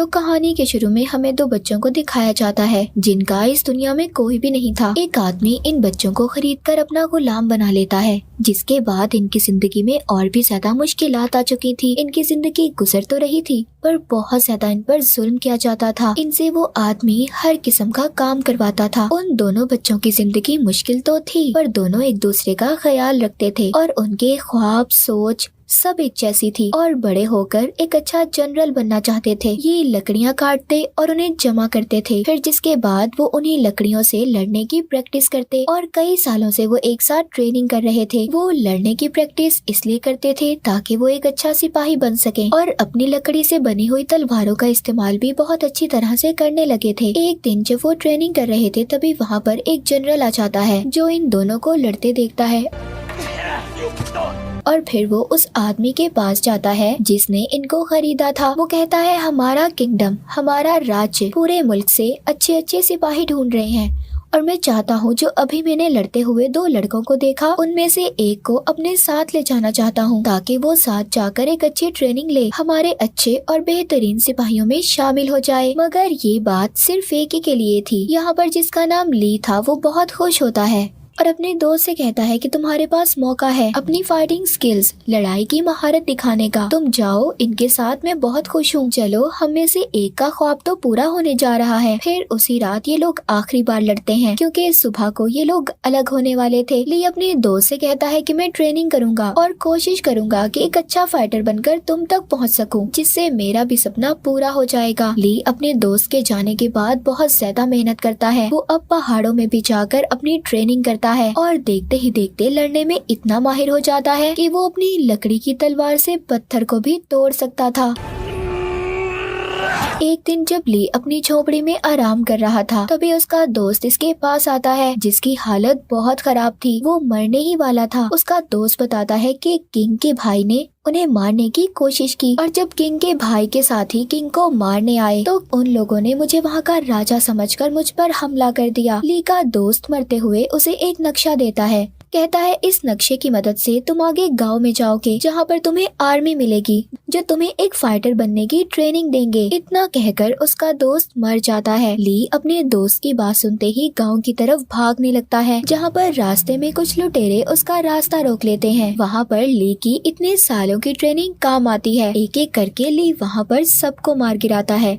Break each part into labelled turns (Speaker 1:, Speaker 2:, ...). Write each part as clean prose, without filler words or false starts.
Speaker 1: तो कहानी के शुरू में हमें दो बच्चों को दिखाया जाता है जिनका इस दुनिया में कोई भी नहीं था। एक आदमी इन बच्चों को खरीदकर अपना गुलाम बना लेता है, जिसके बाद इनकी जिंदगी में और भी ज्यादा मुश्किलात आ चुकी थी। इनकी जिंदगी गुजर तो रही थी पर बहुत ज्यादा इन पर जुल्म किया जाता था। इनसे वो आदमी हर किस्म का काम करवाता था। उन दोनों बच्चों की जिंदगी मुश्किल तो थी पर दोनों एक दूसरे का ख्याल रखते थे और उनके ख्वाब सोच सब एक जैसी थी और बड़े होकर एक अच्छा जनरल बनना चाहते थे। ये लकड़ियाँ काटते और उन्हें जमा करते थे, फिर जिसके बाद वो उन्हीं लकड़ियों से लड़ने की प्रैक्टिस करते और कई सालों से वो एक साथ ट्रेनिंग कर रहे थे। वो लड़ने की प्रैक्टिस इसलिए करते थे ताकि वो एक अच्छा सिपाही बन सके और अपनी लकड़ी से बनी हुई तलवारों का इस्तेमाल भी बहुत अच्छी तरह से करने लगे थे। एक दिन जब वो ट्रेनिंग कर रहे थे तभी वहाँ पर एक जनरल आ जाता है जो इन दोनों को लड़ते देखता है और फिर वो उस आदमी के पास जाता है जिसने इनको खरीदा था। वो कहता है हमारा किंगडम, हमारा राज्य पूरे मुल्क से अच्छे अच्छे सिपाही ढूंढ रहे हैं और मैं चाहता हूँ जो अभी मैंने लड़ते हुए दो लड़कों को देखा उनमें से एक को अपने साथ ले जाना चाहता हूँ ताकि वो साथ जाकर एक अच्छी ट्रेनिंग ले, हमारे अच्छे और बेहतरीन सिपाहियों में शामिल हो जाए। मगर ये बात सिर्फ एक ही के लिए थी। यहाँ पर जिसका नाम ली था वो बहुत खुश होता है और अपने दोस्त से कहता है कि तुम्हारे पास मौका है अपनी फाइटिंग स्किल्स, लड़ाई की महारत दिखाने का। तुम जाओ इनके साथ, मैं बहुत खुश हूँ। चलो हम में से एक का ख्वाब तो पूरा होने जा रहा है। फिर उसी रात ये लोग आखिरी बार लड़ते हैं क्योंकि सुबह को ये लोग अलग होने वाले थे। ली अपने दोस्त से कहता है कि मैं ट्रेनिंग करूंगा और कोशिश करूंगा कि एक अच्छा फाइटर बनकर तुम तक पहुँच सकूँ, जिससे मेरा भी सपना पूरा हो जाएगा। ली अपने दोस्त के जाने के बाद बहुत ज्यादा मेहनत करता है। वो अब पहाड़ों में भी जाकर अपनी ट्रेनिंग करता है और देखते ही देखते लड़ने में इतना माहिर हो जाता है कि वो अपनी लकड़ी की तलवार से पत्थर को भी तोड़ सकता था। एक दिन जब ली अपनी झोपड़ी में आराम कर रहा था तभी उसका दोस्त इसके पास आता है जिसकी हालत बहुत खराब थी। वो मरने ही वाला था। उसका दोस्त बताता है कि किंग के भाई ने उन्हें मारने की कोशिश की और जब किंग के भाई के साथी किंग को मारने आए तो उन लोगों ने मुझे वहाँ का राजा समझकर मुझ पर हमला कर दिया। ली का दोस्त मरते हुए उसे एक नक्शा देता है। कहता है इस नक्शे की मदद से तुम आगे गांव में जाओगे जहाँ पर तुम्हें आर्मी मिलेगी जो तुम्हें एक फाइटर बनने की ट्रेनिंग देंगे। इतना कहकर उसका दोस्त मर जाता है। ली अपने दोस्त की बात सुनते ही गांव की तरफ भागने लगता है जहाँ पर रास्ते में कुछ लुटेरे उसका रास्ता रोक लेते हैं। वहाँ पर ली की इतने सालों की ट्रेनिंग काम आती है। एक एक करके ली वहाँ पर सबको मार गिराता है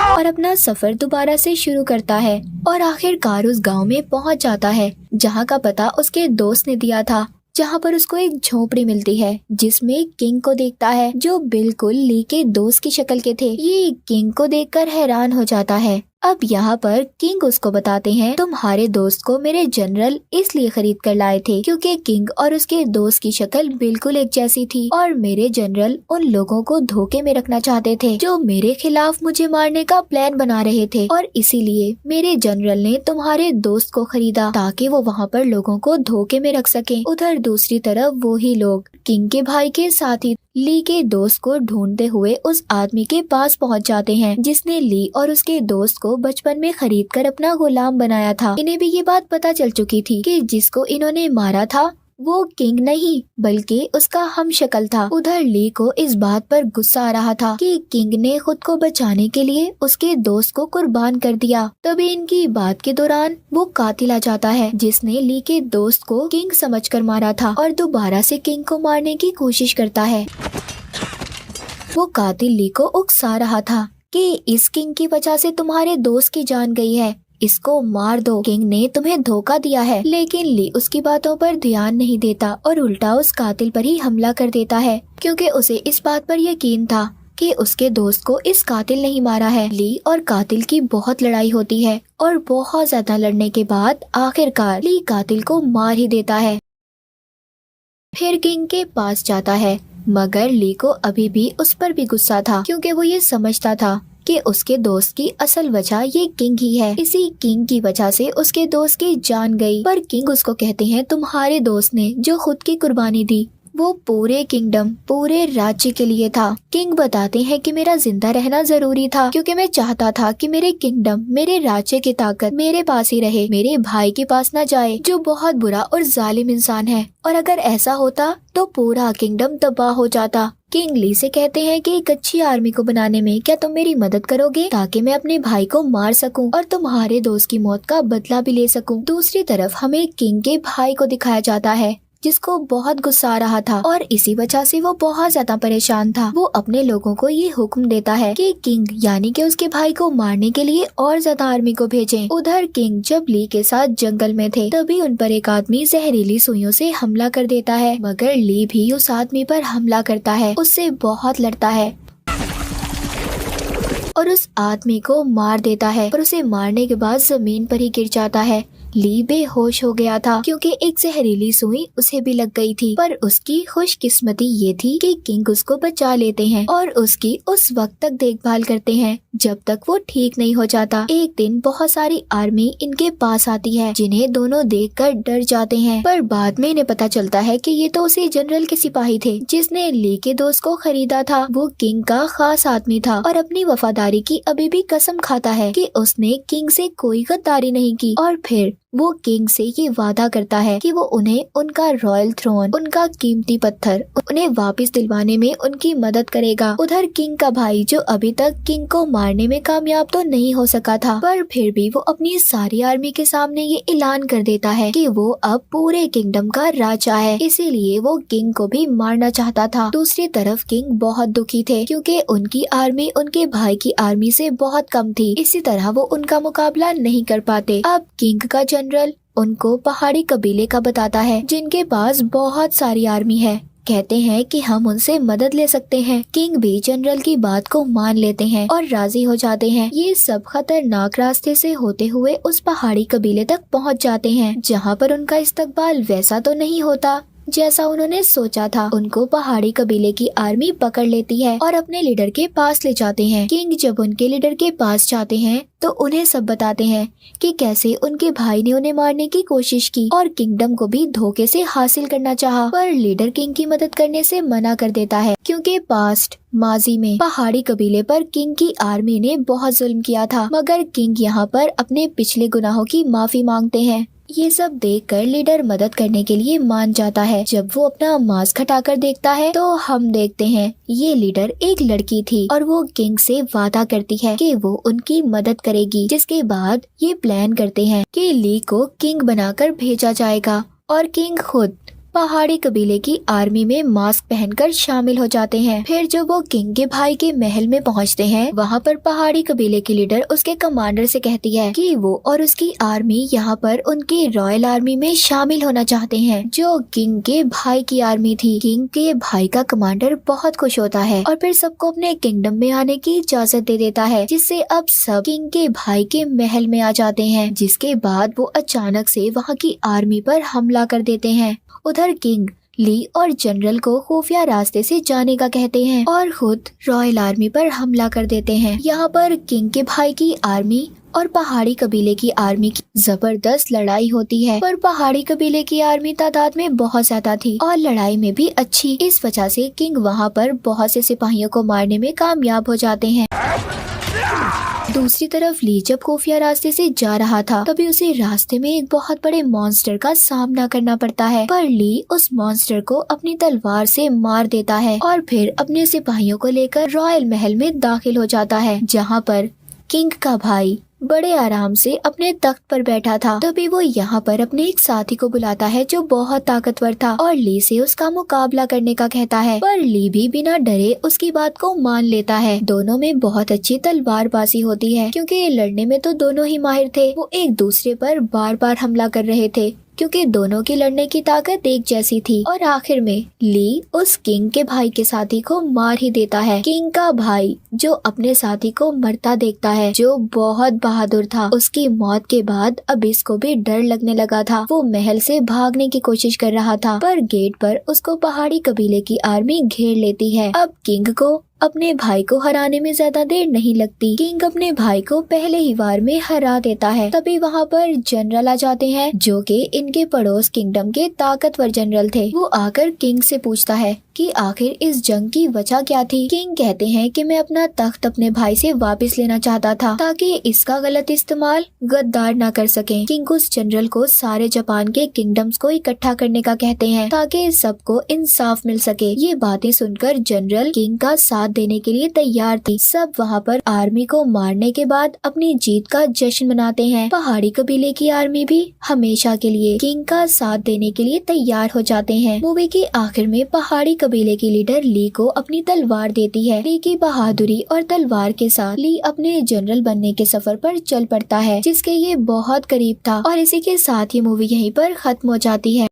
Speaker 1: और अपना सफर दोबारा से शुरू करता है और आखिरकार उस गांव में पहुंच जाता है जहां का पता उसके दोस्त ने दिया था, जहां पर उसको एक झोपड़ी मिलती है जिसमें किंग को देखता है जो बिल्कुल ली के दोस्त की शक्ल के थे। ये किंग को देखकर हैरान हो जाता है। अब यहाँ पर किंग उसको बताते हैं तुम्हारे दोस्त को मेरे जनरल इसलिए खरीद कर लाए थे क्योंकि किंग और उसके दोस्त की शक्ल बिल्कुल एक जैसी थी और मेरे जनरल उन लोगों को धोखे में रखना चाहते थे जो मेरे खिलाफ मुझे मारने का प्लान बना रहे थे और इसीलिए मेरे जनरल ने तुम्हारे दोस्त को खरीदा ताकि वो वहाँ पर लोगों को धोखे में रख सके। उधर दूसरी तरफ वो ही लोग किंग के भाई के साथी ली के दोस्त को ढूंढते हुए उस आदमी के पास पहुंच जाते हैं जिसने ली और उसके दोस्त को बचपन में खरीदकर अपना गुलाम बनाया था। इन्हें भी ये बात पता चल चुकी थी कि जिसको इन्होंने मारा था वो किंग नहीं बल्कि उसका हमशक्ल था। उधर ली को इस बात पर गुस्सा आ रहा था कि किंग ने खुद को बचाने के लिए उसके दोस्त को कुर्बान कर दिया। तभी इनकी बात के दौरान वो कातिल आ जाता है जिसने ली के दोस्त को किंग समझकर मारा था और दोबारा से किंग को मारने की कोशिश करता है। वो कातिल ली को उकसा रहा था कि इस किंग की वजह से तुम्हारे दोस्त की जान गई है, इसको मार दो, किंग ने तुम्हें धोखा दिया है। लेकिन ली उसकी बातों पर ध्यान नहीं देता और उल्टा उस कातिल पर ही हमला कर देता है क्योंकि उसे इस बात पर यकीन था कि उसके दोस्त को इस कातिल ने ही मारा है। ली और कातिल की बहुत लड़ाई होती है और बहुत ज्यादा लड़ने के बाद आखिरकार ली कातिल को मार ही देता है। फिर किंग के पास जाता है मगर ली को अभी भी उस पर भी गुस्सा था क्योंकि वो ये समझता था कि उसके दोस्त की असल वजह ये किंग ही है। इसी किंग की वजह से उसके दोस्त की जान गई। पर किंग उसको कहते हैं तुम्हारे दोस्त ने जो खुद की कुर्बानी दी वो पूरे किंगडम, पूरे राज्य के लिए था। किंग बताते हैं कि मेरा जिंदा रहना जरूरी था क्योंकि मैं चाहता था कि मेरे किंगडम, मेरे राज्य की ताकत मेरे पास ही रहे, मेरे भाई के पास न जाए जो बहुत बुरा और जालिम इंसान है। और अगर ऐसा होता तो पूरा किंगडम तबाह हो जाता। किंग ली से कहते हैं कि एक अच्छी आर्मी को बनाने में क्या तुम मेरी मदद करोगे ताकि मैं अपने भाई को मार सकूं और तुम्हारे दोस्त की मौत का बदला भी ले सकूं। दूसरी तरफ हमें किंग के भाई को दिखाया जाता है जिसको बहुत गुस्सा आ रहा था और इसी वजह से वो बहुत ज्यादा परेशान था। वो अपने लोगों को ये हुक्म देता है कि किंग यानी कि उसके भाई को मारने के लिए और ज्यादा आर्मी को भेजें। उधर किंग जब ली के साथ जंगल में थे तभी उन पर एक आदमी जहरीली सुइयों से हमला कर देता है, मगर ली भी उस आदमी पर हमला करता है, उससे बहुत लड़ता है और उस आदमी को मार देता है। पर उसे मारने के बाद जमीन पर ही गिर जाता है। ली बेहोश हो गया था क्योंकि एक जहरीली सुई उसे भी लग गई थी। पर उसकी खुशकिस्मती ये थी कि किंग उसको बचा लेते हैं और उसकी उस वक्त तक देखभाल करते हैं जब तक वो ठीक नहीं हो जाता। एक दिन बहुत सारी आर्मी इनके पास आती है जिन्हें दोनों देखकर डर जाते हैं, पर बाद में इन्हें पता चलता है कि ये तो उसी जनरल के सिपाही थे जिसने ली के दोस्त को खरीदा था। वो किंग का खास आदमी था और अपनी वफादारी की अभी भी कसम खाता है कि उसने किंग से कोई गद्दारी नहीं की। और फिर वो किंग से ये वादा करता है कि वो उन्हें उनका रॉयल थ्रोन, उनका कीमती पत्थर उन्हें वापस दिलवाने में उनकी मदद करेगा। उधर किंग का भाई जो अभी तक किंग को मारने में कामयाब तो नहीं हो सका था, पर फिर भी वो अपनी सारी आर्मी के सामने ये ऐलान कर देता है कि वो अब पूरे किंगडम का राजा है, इसीलिए वो किंग को भी मारना चाहता था। दूसरी तरफ किंग बहुत दुखी थे क्योंकि उनकी आर्मी उनके भाई की आर्मी से बहुत कम थी, इसी तरह वो उनका मुकाबला नहीं कर पाते। अब किंग का जनरल उनको पहाड़ी कबीले का बताता है जिनके पास बहुत सारी आर्मी है। कहते हैं कि हम उनसे मदद ले सकते हैं। किंग भी जनरल की बात को मान लेते हैं और राजी हो जाते हैं। ये सब खतरनाक रास्ते से होते हुए उस पहाड़ी कबीले तक पहुंच जाते हैं जहां पर उनका इस्तकबाल वैसा तो नहीं होता जैसा उन्होंने सोचा था। उनको पहाड़ी कबीले की आर्मी पकड़ लेती है और अपने लीडर के पास ले जाते हैं। किंग जब उनके लीडर के पास जाते हैं तो उन्हें सब बताते हैं कि कैसे उनके भाई ने उन्हें मारने की कोशिश की और किंगडम को भी धोखे से हासिल करना चाहा, पर लीडर किंग की मदद करने से मना कर देता है क्योंकि माजी में पहाड़ी कबीले पर किंग की आर्मी ने बहुत जुल्म किया था, मगर किंग यहाँ पर अपने पिछले गुनाहों की माफी मांगते हैं। ये सब देखकर लीडर मदद करने के लिए मान जाता है। जब वो अपना मास्क हटाकर देखता है तो हम देखते हैं ये लीडर एक लड़की थी और वो किंग से वादा करती है कि वो उनकी मदद करेगी, जिसके बाद ये प्लान करते हैं कि ली को किंग बनाकर भेजा जाएगा और किंग खुद पहाड़ी कबीले की आर्मी में मास्क पहनकर शामिल हो जाते हैं। फिर जब वो किंग के भाई के महल में पहुंचते हैं वहां पर पहाड़ी कबीले की लीडर उसके कमांडर से कहती है कि वो और उसकी आर्मी यहाँ पर उनकी रॉयल आर्मी में शामिल होना चाहते हैं जो किंग के भाई की आर्मी थी। किंग के भाई का कमांडर बहुत खुश होता है और फिर सबको अपने किंगडम में आने की इजाजत दे देता है, जिससे अब सब किंग के भाई के महल में आ जाते हैं। जिसके बाद वो अचानक से वहाँ की आर्मी पर हमला कर देते हैं। उधर किंग ली और जनरल को खुफिया रास्ते से जाने का कहते हैं और खुद रॉयल आर्मी पर हमला कर देते हैं। यहाँ पर किंग के भाई की आर्मी और पहाड़ी कबीले की आर्मी की जबरदस्त लड़ाई होती है, पर पहाड़ी कबीले की आर्मी तादाद में बहुत ज्यादा थी और लड़ाई में भी अच्छी। इस वजह से किंग वहाँ पर बहुत से सिपाहियों को मारने में कामयाब हो जाते हैं। दूसरी तरफ ली जब खुफिया रास्ते से जा रहा था तभी उसे रास्ते में एक बहुत बड़े मॉन्स्टर का सामना करना पड़ता है, पर ली उस मॉन्स्टर को अपनी तलवार से मार देता है और फिर अपने सिपाहियों को लेकर रॉयल महल में दाखिल हो जाता है जहाँ पर किंग का भाई बड़े आराम से अपने तख्त पर बैठा था। तभी वो यहाँ पर अपने एक साथी को बुलाता है जो बहुत ताकतवर था और ली से उसका मुकाबला करने का कहता है, पर ली भी बिना डरे उसकी बात को मान लेता है। दोनों में बहुत अच्छी तलवारबाजी होती है क्योंकि ये लड़ने में तो दोनों ही माहिर थे। वो एक दूसरे पर बार बार हमला कर रहे थे क्योंकि दोनों की लड़ने की ताकत एक जैसी थी और आखिर में ली उस किंग के भाई के साथी को मार ही देता है। किंग का भाई जो अपने साथी को मरता देखता है, जो बहुत बहादुर था, उसकी मौत के बाद अब इसको भी डर लगने लगा था। वो महल से भागने की कोशिश कर रहा था पर गेट पर उसको पहाड़ी कबीले की आर्मी घेर लेती है। अब किंग को अपने भाई को हराने में ज्यादा देर नहीं लगती। किंग अपने भाई को पहले ही वार में हरा देता है। तभी वहाँ पर जनरल आ जाते हैं जो कि इनके पड़ोस किंगडम के ताकतवर जनरल थे। वो आकर किंग से पूछता है कि आखिर इस जंग की वजह क्या थी। किंग कहते हैं कि मैं अपना तख्त अपने भाई से वापस लेना चाहता था ताकि इसका गलत इस्तेमाल गद्दार ना कर सकें। किंग उस जनरल को सारे जापान के किंगडम्स को इकट्ठा करने का कहते हैं ताकि सबको इंसाफ मिल सके। ये बातें सुनकर जनरल किंग का साथ देने के लिए तैयार थी। सब वहाँ पर आर्मी को मारने के बाद अपनी जीत का जश्न मनाते हैं। पहाड़ी कबीले की आर्मी भी हमेशा के लिए किंग का साथ देने के लिए तैयार हो जाते हैं। मूवी के आखिर में पहाड़ी कबीले की लीडर ली को अपनी तलवार देती है। ली की बहादुरी और तलवार के साथ ली अपने जनरल बनने के सफर पर चल पड़ता है जिसके ये बहुत करीब था। और इसी के साथ ये मूवी यहीं पर खत्म हो जाती है।